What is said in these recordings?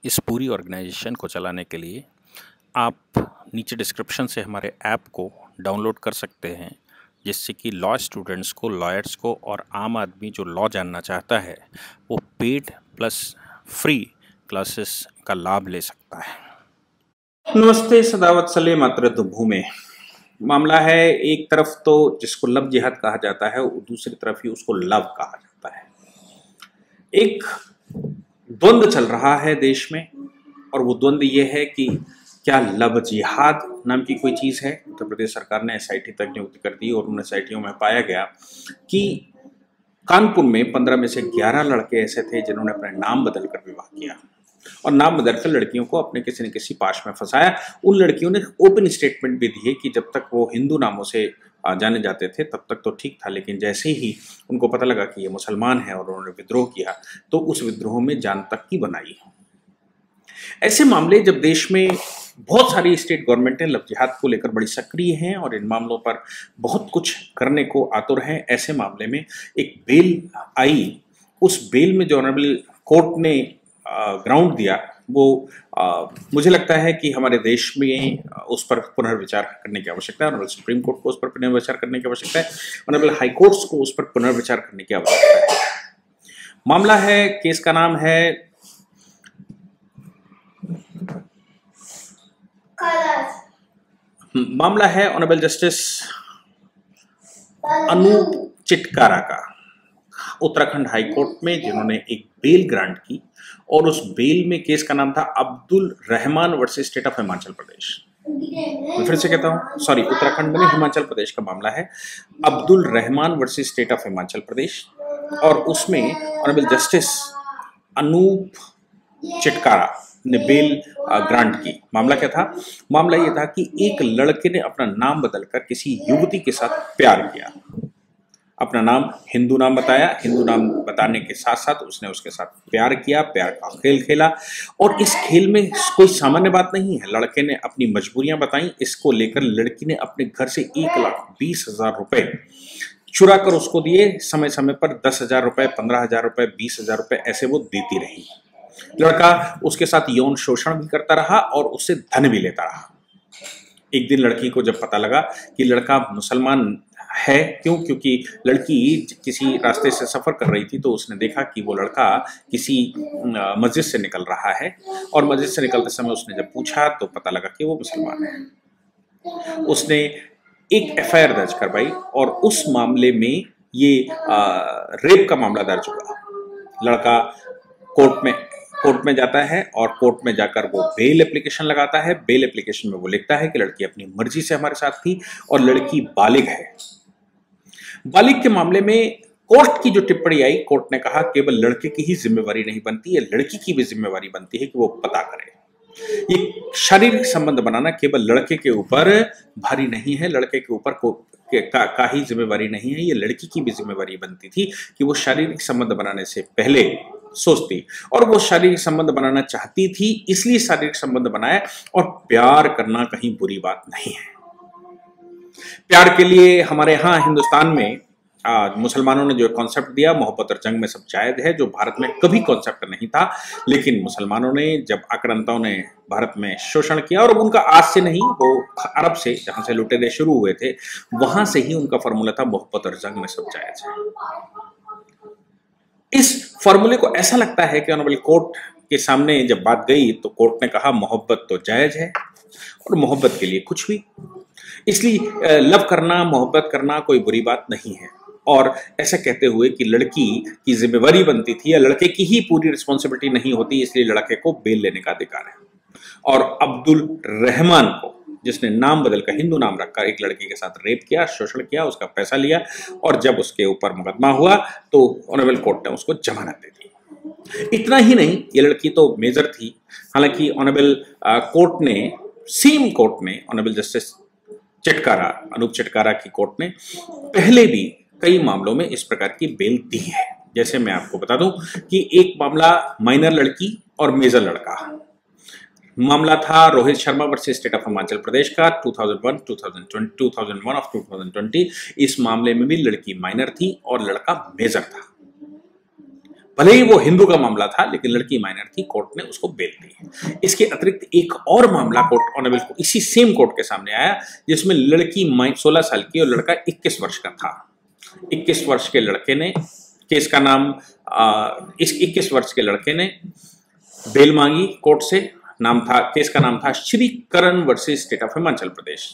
इस पूरी ऑर्गेनाइजेशन को चलाने के लिए आप नीचे डिस्क्रिप्शन से हमारे ऐप को डाउनलोड कर सकते हैं, जिससे कि लॉ स्टूडेंट्स को, लॉयर्स को और आम आदमी जो लॉ जानना चाहता है वो पेड प्लस फ्री क्लासेस का लाभ ले सकता है। नमस्ते सदावत्सल्य मातृत्व भूमि। मामला है, एक तरफ तो जिसको लव जिहाद कहा जाता है, दूसरी तरफ ही उसको लव कहा जाता है। एक द्वंद्व चल रहा है देश में, और वो द्वंद्व ये है कि क्या लव जिहाद नाम की कोई चीज़ है। उत्तर प्रदेश सरकार ने एसआईटी तक नियुक्त कर दी और उन एसआईटियों में पाया गया कि कानपुर में 15 में से 11 लड़के ऐसे थे जिन्होंने अपने नाम बदल कर विवाह किया और नाम बदलकर लड़कियों को अपने किसी न किसी पाश में फंसाया। उन लड़कियों ने ओपन स्टेटमेंट भी दिए कि जब तक वो हिंदू नामों से जाने जाते थे तब तक तो ठीक था, लेकिन जैसे ही उनको पता लगा कि ये मुसलमान है और उन्होंने विद्रोह किया तो उस विद्रोह में जान तक की बनाई। ऐसे मामले जब देश में बहुत सारी स्टेट गवर्नमेंटें लव जिहाद को लेकर बड़ी सक्रिय हैं और इन मामलों पर बहुत कुछ करने को आतुर हैं, ऐसे मामले में एक बेल आई। उस बेल में जो ऑनरेबल कोर्ट ने ग्राउंड दिया वो मुझे लगता है कि हमारे देश में उस पर पुनर्विचार करने की आवश्यकता है। ऑनरेबल सुप्रीम कोर्ट को उस पर पुनर्विचार करने की आवश्यकता है, ऑनरेबल हाई कोर्ट्स को उस पर पुनर्विचार करने की आवश्यकता है। मामला है, केस का नाम है ऑनरेबल जस्टिस अनूप चिटकारा का, उत्तराखंड हाई कोर्ट में, जिन्होंने एक बेल ग्रांट की और उस बेल में केस का नाम था Abdul Rahman versus state of Himachal Pradesh. मैं फिर से कहता हूँ, सॉरी, उत्तराखंड में हिमाचल प्रदेश का मामला है, Abdul Rahman versus state of Himachal Pradesh. और उसमें ऑनरेबल जस्टिस अनूप चिटकारा ने बेल ग्रांट की। मामला क्या था? मामला ये था कि एक लड़के ने अपना नाम बदलकर किसी युवती के साथ प्यार किया, अपना नाम हिंदू नाम बताया, हिंदू नाम बताने के साथ साथ उसने उसके साथ प्यार किया, प्यार का खेल खेला। और इस खेल में कोई सामान्य बात नहीं है। लड़के ने अपनी मजबूरियां बताई, इसको लेकर लड़की ने अपने घर से 1,20,000 रुपए चुरा कर उसको दिए। समय समय पर 10,000 रुपए, 15,000 रुपए, 20,000 रुपए ऐसे वो देती रही। लड़का उसके साथ यौन शोषण भी करता रहा और उससे धन भी लेता रहा। एक दिन लड़की को जब पता लगा कि लड़का मुसलमान है, क्योंकि लड़की किसी रास्ते से सफर कर रही थी, तो उसने देखा कि वो लड़का किसी मस्जिद से निकल रहा है और मस्जिद से निकलते समय उसने जब पूछा तो पता लगा कि वो मुसलमान है। उसने एक एफआईआर दर्ज करवाई और उस मामले में ये रेप का मामला दर्ज हुआ। लड़का कोर्ट में जाता है और कोर्ट में जाकर वो बेल एप्लीकेशन लगाता है। बेल एप्लीकेशन में वो लिखता है कि लड़की अपनी मर्जी से हमारे साथ थी और लड़की बालिग है। बालिग के मामले में कोर्ट की जो टिप्पणी आई, कोर्ट ने कहा केवल लड़के की ही जिम्मेवारी नहीं बनती है, लड़की की भी जिम्मेवारी बनती है कि वो पता करे। ये शारीरिक संबंध बनाना केवल लड़के के ऊपर भारी नहीं है, लड़के के ऊपर का ही जिम्मेवारी नहीं है, ये लड़की की भी जिम्मेवारी बनती थी कि वो शारीरिक संबंध बनाने से पहले सोचती, और वो शारीरिक संबंध बनाना चाहती थी, इसलिए शारीरिक संबंध बनाया। और प्यार करना कहीं बुरी बात नहीं है। प्यार के लिए हमारे यहाँ हिंदुस्तान में मुसलमानों ने जो कॉन्सेप्ट दिया, मोहब्बत और जंग में सब जायज है, जो भारत में कभी कॉन्सेप्ट नहीं था। लेकिन मुसलमानों ने, जब आक्रांताओं ने भारत में शोषण किया, और उनका आज से नहीं, वो अरब से, जहां से लुटेरे शुरू हुए थे, वहां से ही उनका फॉर्मूला था मोहब्बत और जंग में सब जायज है। इस फॉर्मूले को ऐसा लगता है कि ऑनरेबल कोर्ट के सामने जब बात गई तो कोर्ट ने कहा मोहब्बत तो जायज है और मोहब्बत के लिए कुछ भी, इसलिए लव करना, मोहब्बत करना कोई बुरी बात नहीं है। और ऐसा कहते हुए कि लड़की की जिम्मेवारी बनती थी या लड़के की ही पूरी रिस्पॉन्सिबिलिटी नहीं होती, इसलिए लड़के को बेल लेने का अधिकार है। और अब्दुल रहमान को, जिसने नाम बदलकर हिंदू नाम रखकर एक लड़की के साथ रेप किया, शोषण किया, उसका पैसा लिया, और जब उसके ऊपर मुकदमा हुआ तो ऑनरेबल कोर्ट ने उसको जमानत दे दी। इतना ही नहीं, ये लड़की तो मेजर थी। हालांकि ऑनरेबल कोर्ट ने, सेम कोर्ट ने, ऑनरेबल जस्टिस चिटकारा, अनूप चिटकारा की कोर्ट ने पहले भी कई मामलों में इस प्रकार की बेल दी है। जैसे मैं आपको बता दूं कि एक मामला माइनर लड़की और मेजर लड़का मामला था, Rohit Sharma versus state of Himachal Pradesh का, 2001 ऑफ 2020। इस मामले में भी लड़की माइनर थी और लड़का मेजर था। भले ही वो हिंदू का मामला था, लेकिन लड़की माइनर थी, कोर्ट ने उसको बेल दी। इसके अतिरिक्त एक और मामला कोर्ट ऑनरेबल को इसी सेम कोर्ट के सामने आया, जिसमें लड़की 16 साल की और लड़का 21 वर्ष का था। 21 वर्ष के लड़के ने केस का नाम इस 21 वर्ष के लड़के ने बेल मांगी कोर्ट से। केस का नाम था श्री करण वर्सेस स्टेट ऑफ हिमाचल प्रदेश।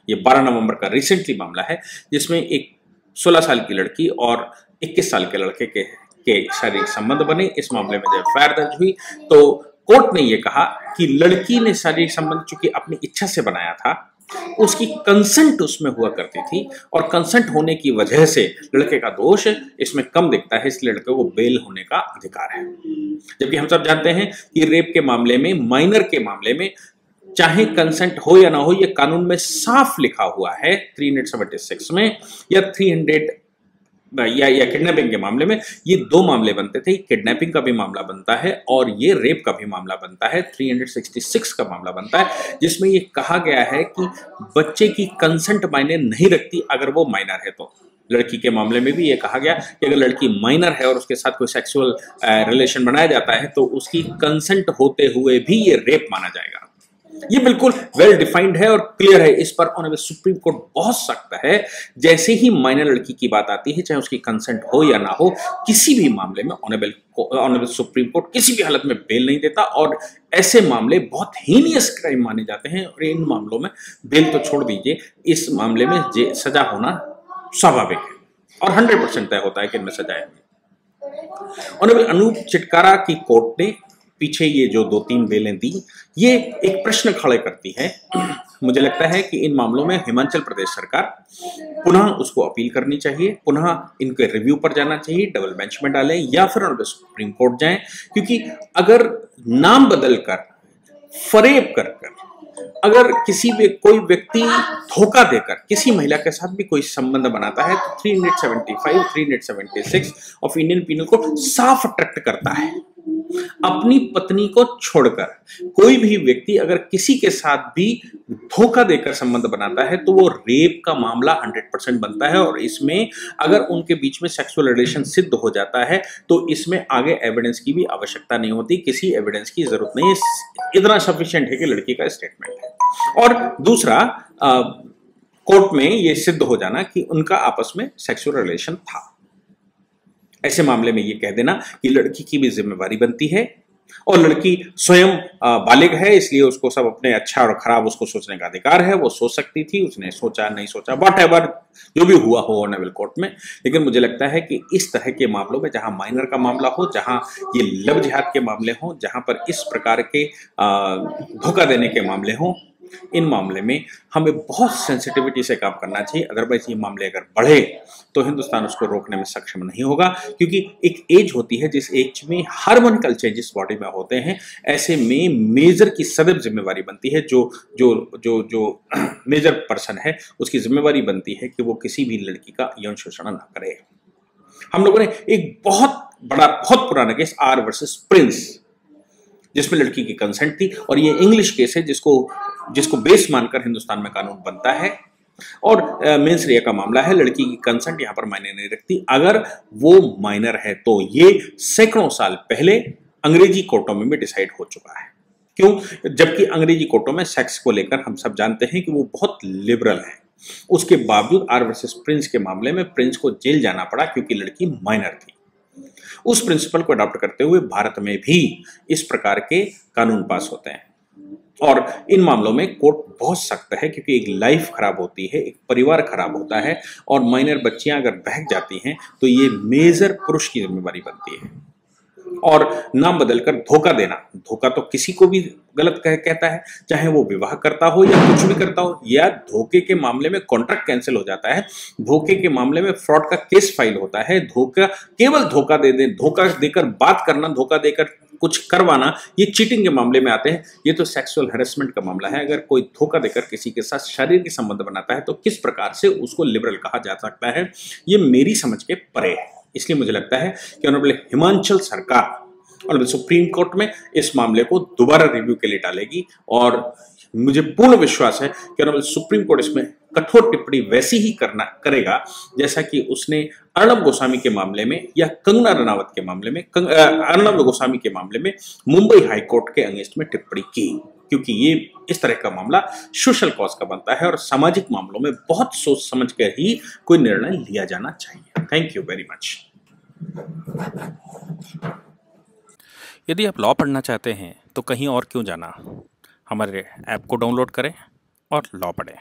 ये 12 नवंबर का रिसेंटली मामला है, जिसमें एक 16 साल की लड़की और 21 साल के लड़के के शारीरिक संबंध बने। इस मामले में जब एफआईआर दर्ज हुई तो कोर्ट ने यह कहा कि लड़की ने शारीरिक संबंध चूंकि अपनी इच्छा से बनाया था, उसकी कंसेंट उसमें हुआ करती थी और कंसेंट होने की वजह से लड़के का दोष इसमें कम दिखता है, इसलिए लड़के को बेल होने का अधिकार है। जबकि हम सब जानते हैं कि रेप के मामले में, माइनर के मामले में चाहे कंसेंट हो या ना हो, ये कानून में साफ लिखा हुआ है 376 में या 300 या किडनैपिंग के मामले में। ये 2 मामले बनते थे, किडनैपिंग का भी मामला बनता है और ये रेप का भी मामला बनता है, 366 का मामला बनता है, जिसमें ये कहा गया है कि बच्चे की कंसेंट मायने नहीं रखती अगर वो माइनर है तो। लड़की के मामले में भी ये कहा गया कि अगर लड़की माइनर है और उसके साथ कोई सेक्सुअल रिलेशन बनाया जाता है तो उसकी कंसेंट होते हुए भी ये रेप माना जाएगा। ये बिल्कुल वेल डिफाइंड है और क्लियर है। इस पर ऑनरेबल सुप्रीम कोर्ट बहुत सख्त है। जैसे ही माइनर लड़की की बात आती है, चाहे उसकी कंसेंट हो या ना हो, किसी भी मामले में ऑनरेबल सुप्रीम कोर्ट किसी भी हालत में बेल नहीं देता और ऐसे मामले बहुत हीनियस क्राइम माने जाते हैं। और इन मामलों में बेल तो छोड़ दीजिए, इस मामले में सजा होना स्वाभाविक है और 100% तय होता है कि इनमें सजा है। ऑनरेबल अनूप चिटकारा की कोर्ट ने पीछे ये जो 2-3 बेलें दी, ये एक प्रश्न खड़े करती है। मुझे लगता है कि इन मामलों में हिमाचल प्रदेश सरकार पुनः उसको अपील करनी चाहिए, पुनः इनके रिव्यू पर जाना चाहिए, डबल बेंच में डालें या फिर सुप्रीम कोर्ट जाएं। क्योंकि अगर नाम बदलकर, फरेब कर अगर कोई व्यक्ति धोखा देकर किसी महिला के साथ भी कोई संबंध बनाता है तो 375, 376 ऑफ इंडियन पीनल कोड साफ अट्रैक्ट करता है। अपनी पत्नी को छोड़कर कोई भी व्यक्ति अगर किसी के साथ भी धोखा देकर संबंध बनाता है तो वो रेप का मामला 100% बनता है। और इसमें अगर उनके बीच में सेक्सुअल रिलेशन सिद्ध हो जाता है तो इसमें आगे एविडेंस की भी आवश्यकता नहीं होती, किसी एविडेंस की जरूरत नहीं है, इतना सफिशिएंट है कि लड़की का स्टेटमेंट है। और दूसरा, कोर्ट में ये सिद्ध हो जाना कि उनका आपस में सेक्सुअल रिलेशन था। ऐसे मामले में ये कह देना कि लड़की की भी जिम्मेवारी बनती है और लड़की स्वयं बालिग है, इसलिए उसको सब अपने अच्छा और खराब उसको सोचने का अधिकार है। वो सोच सकती थी, उसने सोचा नहीं सोचा, व्हाटएवर जो भी हुआ हो ऑनरेबल कोर्ट में। लेकिन मुझे लगता है कि इस तरह के मामलों में, जहां माइनर का मामला हो, जहां ये लव जिहाद के मामले हों, जहां पर इस प्रकार के धोखा देने के मामले हों, इन मामले में हमें बहुत सेंसिटिविटी से काम करना चाहिए। अदरवाइज ये मामले अगर बढ़े तो हिंदुस्तान उसको रोकने में सक्षम नहीं होगा। क्योंकि एक एज होती है जिस एज में हार्मोनिकल चेंजेस बॉडी में होते हैं, ऐसे में मेजर की सदैव जिम्मेवारी बनती है, जो मेजर पर्सन है उसकी जिम्मेवारी बनती है कि वो किसी भी लड़की का यौन शोषण ना करे। हम लोगों ने एक बहुत पुराना केस आर वर्सेस प्रिंस, जिसमें लड़की की कंसेंट थी, और ये इंग्लिश केस है जिसको बेस मानकर हिंदुस्तान में कानून बनता है। और मेंस रिया का मामला है, लड़की की कंसेंट यहां पर मायने नहीं रखती अगर वो माइनर है। तो ये सैकड़ों साल पहले अंग्रेजी कोर्टों में भी डिसाइड हो चुका है। क्यों? जबकि अंग्रेजी कोर्टों में सेक्स को लेकर हम सब जानते हैं कि वो बहुत लिबरल है। उसके बावजूद आर वर्सेस प्रिंस के मामले में प्रिंस को जेल जाना पड़ा क्योंकि लड़की माइनर थी। उस प्रिंसिपल को अडॉप्ट करते हुए भारत में भी इस प्रकार के कानून पास होते हैं। और इन मामलों में कोर्ट बहुत सख्त है क्योंकि एक लाइफ खराब होती है, एक परिवार खराब होता है, और माइनर बच्चियां अगर बहक जाती हैं तो ये मेजर पुरुष की जिम्मेवारी बनती है। और नाम बदलकर धोखा देना, धोखा तो किसी को भी गलत कहता है, चाहे वो विवाह करता हो या कुछ भी करता हो, या धोखे के मामले में कॉन्ट्रैक्ट कैंसिल हो जाता है, धोखे के मामले में फ्रॉड का केस फाइल होता है, केवल धोखा देकर बात करना, धोखा देकर कुछ करवाना, ये चीटिंग के मामले में आते हैं। ये तो सेक्सुअल हैरेसमेंट का मामला है। अगर कोई धोखा देकर किसी के साथ शारीरिक संबंध बनाता है तो किस प्रकार से उसको लिबरल कहा जा सकता है, ये मेरी समझ के परे है। इसलिए मुझे लगता है कि ऑनरेबल हिमाचल सरकार और सुप्रीम कोर्ट में इस मामले को दोबारा रिव्यू के लिए डालेगी, और मुझे पूर्ण विश्वास है कि ऑनरेबल सुप्रीम कोर्ट इसमें कठोर टिप्पणी वैसी ही करेगा जैसा कि उसने अर्णब गोस्वामी के मामले में या कंगना रनावत के मामले में अर्णब गोस्वामी के मामले में मुंबई हाईकोर्ट के अगेंस्ट में टिप्पणी की, क्योंकि ये इस तरह का मामला सोशल कॉज का बनता है और सामाजिक मामलों में बहुत सोच समझ कर ही कोई निर्णय लिया जाना चाहिए। Thank you very much. यदि आप लॉ पढ़ना चाहते हैं तो कहीं और क्यों जाना, हमारे ऐप को डाउनलोड करें और लॉ पढ़ें।